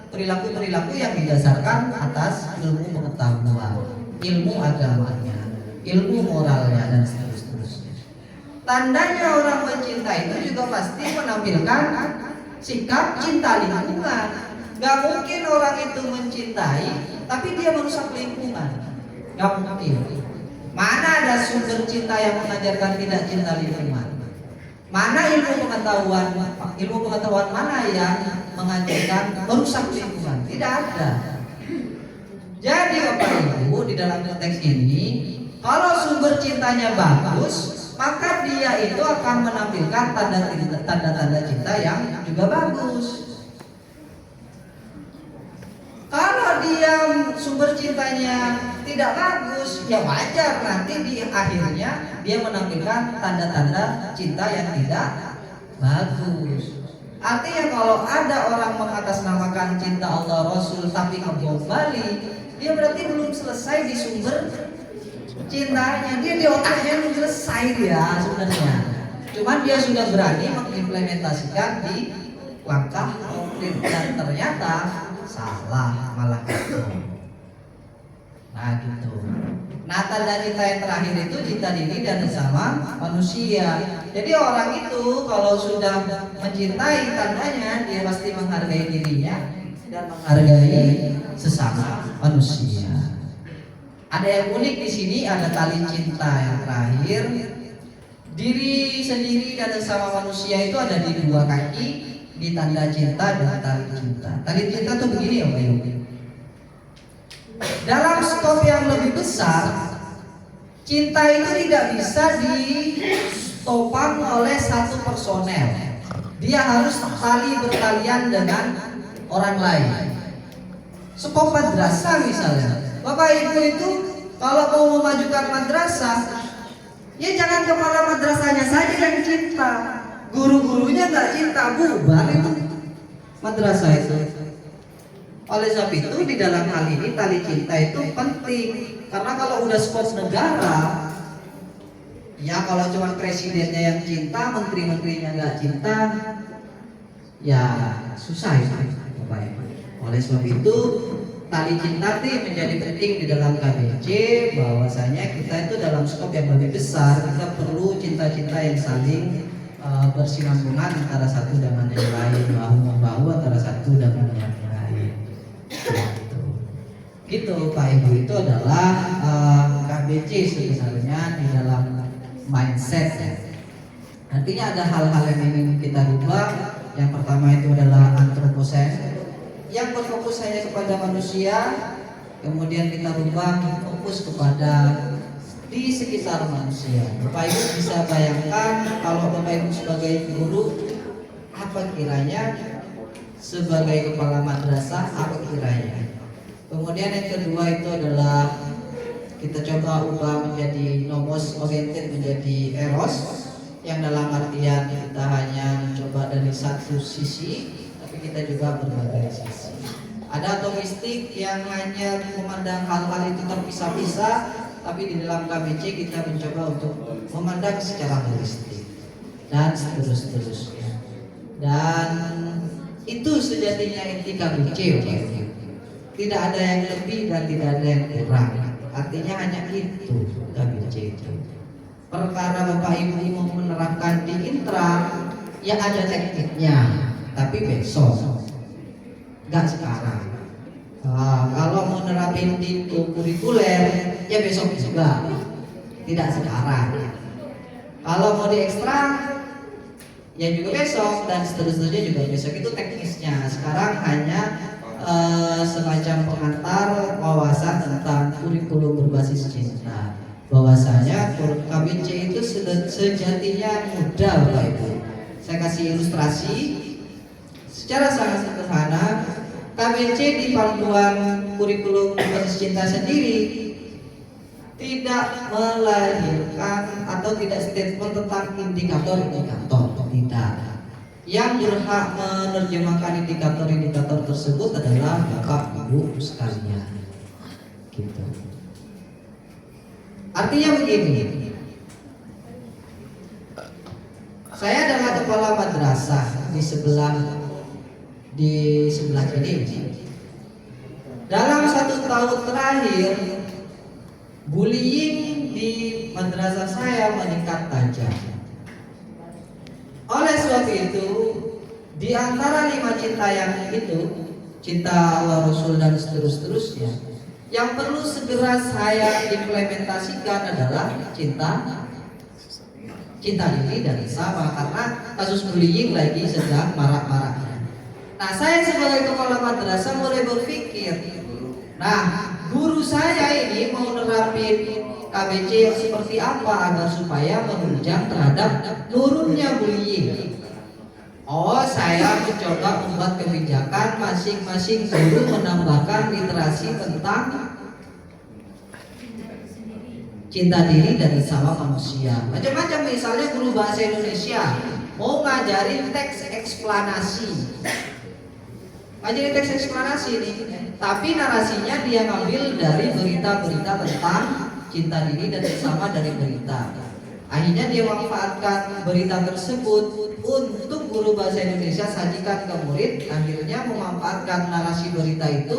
perilaku-perilaku yang didasarkan atas ilmu pengetahuan, ilmu agamanya, ilmu moralnya, dan seterusnya. Tandanya orang mencinta itu juga pasti menampilkan sikap cinta lingkungan. Gak mungkin orang itu mencintai tapi dia merusak lingkungan. Gak mungkin. Mana ada sumber cinta yang mengajarkan tidak cinta lingkungan? Mana ilmu pengetahuan mana yang mengajarkan merusak lingkungan? Tidak ada. Jadi Bapak Ibu, di dalam konteks ini, kalau sumber cintanya bagus, maka dia itu akan menampilkan tanda-tanda cinta yang juga bagus. Kalau dia sumber cintanya tidak bagus, ya wajar nanti di akhirnya dia menampilkan tanda-tanda cinta yang tidak bagus. Artinya kalau ada orang mengatasnamakan cinta Allah Rasul tapi ngebom balik, dia berarti belum selesai di sumber cintanya. Dia di otaknya belum selesai dia sebenarnya. Cuman dia sudah berani mengimplementasikan di langkah konkret dan ternyata salah, malah gitu. Nah gitu. Nah, tanda cinta yang terakhir itu cinta diri dan sesama manusia. Jadi orang itu kalau sudah mencintai, tandanya dia pasti menghargai dirinya dan menghargai sesama manusia. Ada yang unik di sini, ada tali cinta yang terakhir. Diri sendiri dan sesama manusia itu ada di 2 kaki, di tanda cinta dan tali cinta. Tali cinta tuh begini ya Pak Yogi. Dalam skop yang lebih besar, cinta itu tidak bisa ditopang oleh satu personel. Dia harus tali bertalian dengan orang lain. Skop madrasah misalnya, Bapak Ibu itu kalau mau memajukan madrasah, ya jangan kepala madrasahnya saja yang cinta, guru-gurunya nggak cinta, bubar itu madrasah itu. Oleh sebab itu di dalam hal ini tali cinta itu penting, karena kalau udah skop negara, ya kalau cuma presidennya yang cinta, menteri-menterinya nggak cinta, ya susah itu. Oleh sebab itu tali cinta itu menjadi penting di dalam KBC, bahwasanya kita itu dalam skop yang lebih besar, kita perlu cinta-cinta yang saling bersinambungan antara satu dengan yang lain, bahu membahu antara satu dengan yang lain. Gitu Pak Ibu, itu adalah KBC sebenarnya di dalam mindset ya. Artinya ada hal-hal yang ingin kita rubah. Yang pertama itu adalah antroposen yang berfokus hanya kepada manusia. Kemudian kita rubah fokus kepada di sekitar manusia. Bapak Ibu bisa bayangkan kalau Bapak Ibu sebagai guru, apa kiranya sebagai kepala madrasah, apa kiranya. Kemudian yang kedua itu adalah kita coba ubah menjadi nomos oriented menjadi eros, yang dalam artian kita hanya mencoba dari satu sisi, tapi kita juga berbagai sisi. Ada atomistik yang hanya memandang hal-hal itu terpisah-pisah, tapi di dalam KBC kita mencoba untuk memandang secara holistik dan seterusnya. Dan itu sejatinya inti KBC. Tidak ada yang lebih dan tidak ada yang kurang. Artinya hanya itu KBC itu. Perkara Bapak Ibu mau menerapkan di intra, ya ada tekniknya, tapi besok, nggak sekarang. Kalau mau nerapin di kurikuler, ya besok juga, tidak sekarang. Kalau mau di ekstra, ya juga besok, dan seterusnya juga besok. Itu teknisnya. Sekarang hanya semacam pengantar wawasan tentang kurikulum berbasis cinta. Bahwasanya KBC itu sejatinya mudah Bapak Ibu. Saya kasih ilustrasi secara sangat sederhana. KBC di panduan kurikulum berbasis cinta sendiri tidak melahirkan atau tidak statement tentang indikator-indikator, tidak. Yang berhak menerjemahkan indikator-indikator tersebut adalah Bapak Ibu sekalian. Gitu. Artinya begini, saya adalah kepala madrasah di sebelah sini. Dalam 1 tahun terakhir, bullying di madrasah saya meningkat tajam. Oleh sebab itu, di antara 5 cinta yang itu, cinta Allah Rasul dan seterusnya, yang perlu segera saya implementasikan adalah cinta diri dan sesama, karena kasus bullying lagi sedang marak-maraknya. Nah, saya sebagai kepala madrasah mulai berpikir, nah guru saya ini mau nerapin KBC yang seperti apa agar supaya menunjang terhadap turunnya bullying. Oh, saya mencoba membuat kebijakan masing-masing guru menambahkan literasi tentang cinta diri dan sesama manusia. Macam-macam, misalnya guru bahasa Indonesia mau ngajarin teks eksplanasi. Ngajarin teks eksplanasi nih, tapi narasinya dia ngambil dari berita-berita tentang cinta diri dan sesama dari berita. Akhirnya dia memanfaatkan berita tersebut untuk guru bahasa Indonesia sajikan ke murid. Akhirnya memanfaatkan narasi berita itu,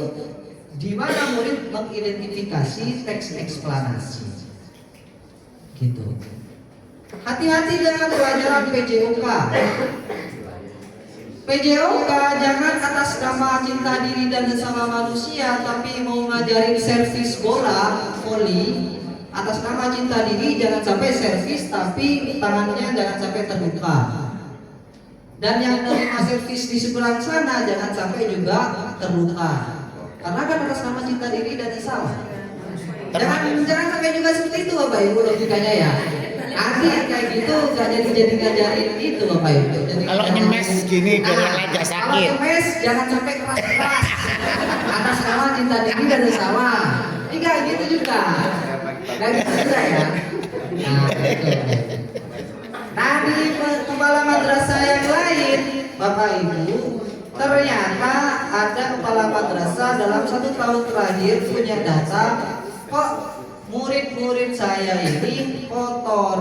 di mana murid mengidentifikasi teks eksplanasi. Gitu. Hati-hati dengan pelajaran PJOK. PJOK jangan atas nama cinta diri dan sesama manusia, tapi mau ngajarin servis bola, voli. Atas nama cinta diri jangan sampai servis tapi tangannya jangan sampai terluka. Dan yang menerima servis di sebelah sana jangan sampai juga terluka. Karena kan atas nama cinta diri dan sesama. Jangan sampai juga seperti itu Bapak Ibu logikanya ya. Nanti kayak gitu gak jadi ngajarin itu Bapak Ibu. Kalau nyemes gini biar agak sakit. Kalau nyemes jangan sampai keras-keras. Atas nama cinta diri dan sesama. Ini kayak gitu juga. Gak gitu juga ya. Nah, itu. Nah, di kepala madrasah yang lain Bapak Ibu, ternyata ada kepala madrasah dalam 1 tahun terakhir punya data, kok murid-murid saya ini kotor.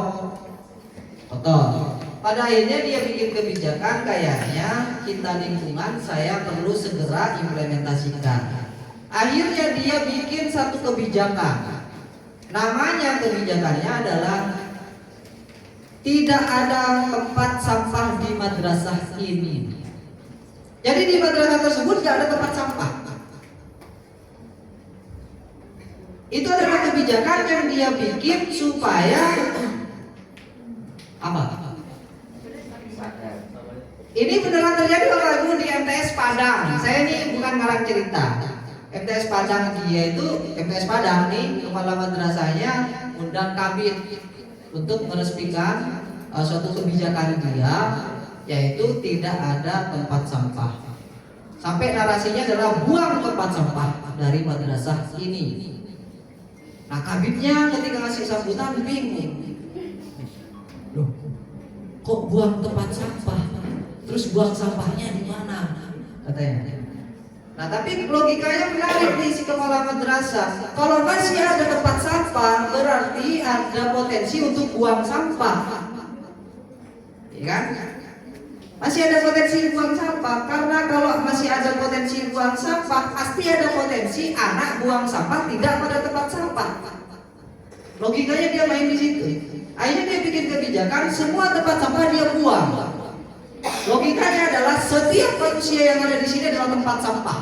Pada akhirnya dia bikin kebijakan, kayaknya cinta lingkungan saya perlu segera implementasikan. Akhirnya dia bikin satu kebijakan. Namanya kebijakannya adalah tidak ada tempat sampah di madrasah ini. Jadi di madrasah tersebut tidak ada tempat sampah. Itu adalah kebijakan yang dia bikin supaya apa? Ini beneran terjadi Bapak Ibu di MTS Padang. Saya ini bukan ngarang cerita. MTS Padang MTS Padang nih kepala madrasahnya undang kabin untuk meresmikan suatu kebijakan dia, yaitu tidak ada tempat sampah. Sampai narasinya adalah buang tempat sampah dari madrasah ini. Nah kabinnya ketika ngasih sambutan bingung, loh kok buang tempat sampah? Terus buang sampahnya di mana? Katanya. Nah tapi logikanya menarik nih si kepala madrasah. Kalau masih ada tempat sampah, berarti ada potensi untuk buang sampah, ya kan? Masih ada potensi buang sampah, karena kalau masih ada potensi buang sampah, pasti ada potensi anak buang sampah tidak pada tempat sampah. Logikanya dia main di situ. Akhirnya dia bikin kebijakan semua tempat sampah dia buang. Logikanya adalah setiap manusia yang ada di sini adalah tempat sampah.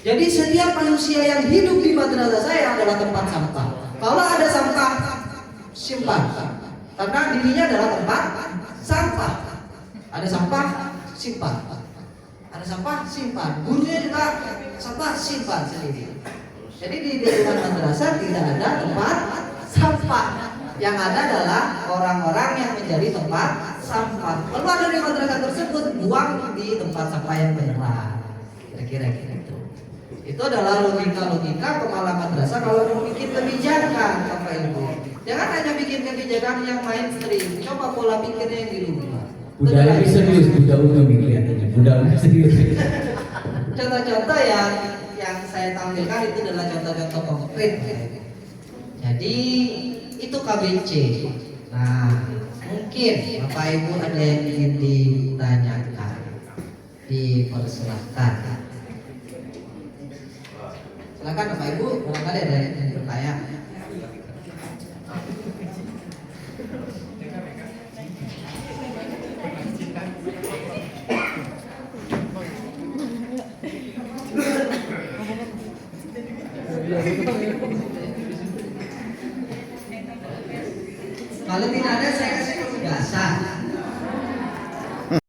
Jadi setiap manusia yang hidup di madrasah saya adalah tempat sampah. Kalau ada sampah, simpan. Karena dirinya adalah tempat sampah. Ada sampah, simpan. Ada sampah, simpan. Gurunya juga sampah, simpan sendiri. Jadi di lingkungan madrasah tidak ada tempat sampah. Yang ada adalah orang-orang yang menjadi tempat sampah. Lalu ada di madrasah tersebut buang di tempat sampah yang benar. Kira-kira gitu. Itu adalah logika-logika kepala madrasah kalau mau bikin kebijakan, Bapak Ibu. Jangan hanya bikin kebijakan yang mainstream, coba pola pikirnya yang dirubah. Budaya ini serius, budaya umum ini kelihatannya. Budaya umum serius. Contoh-contoh yang saya tampilkan itu adalah contoh-contoh konkret. Jadi itu KBC. Nah, mungkin Bapak Ibu ada yang ingin ditanyakan, dipersilahkan. Silakan Bapak Ibu, barangkali ada yang ingin bertanya. Kalau tidak ada saya kasih penugasan.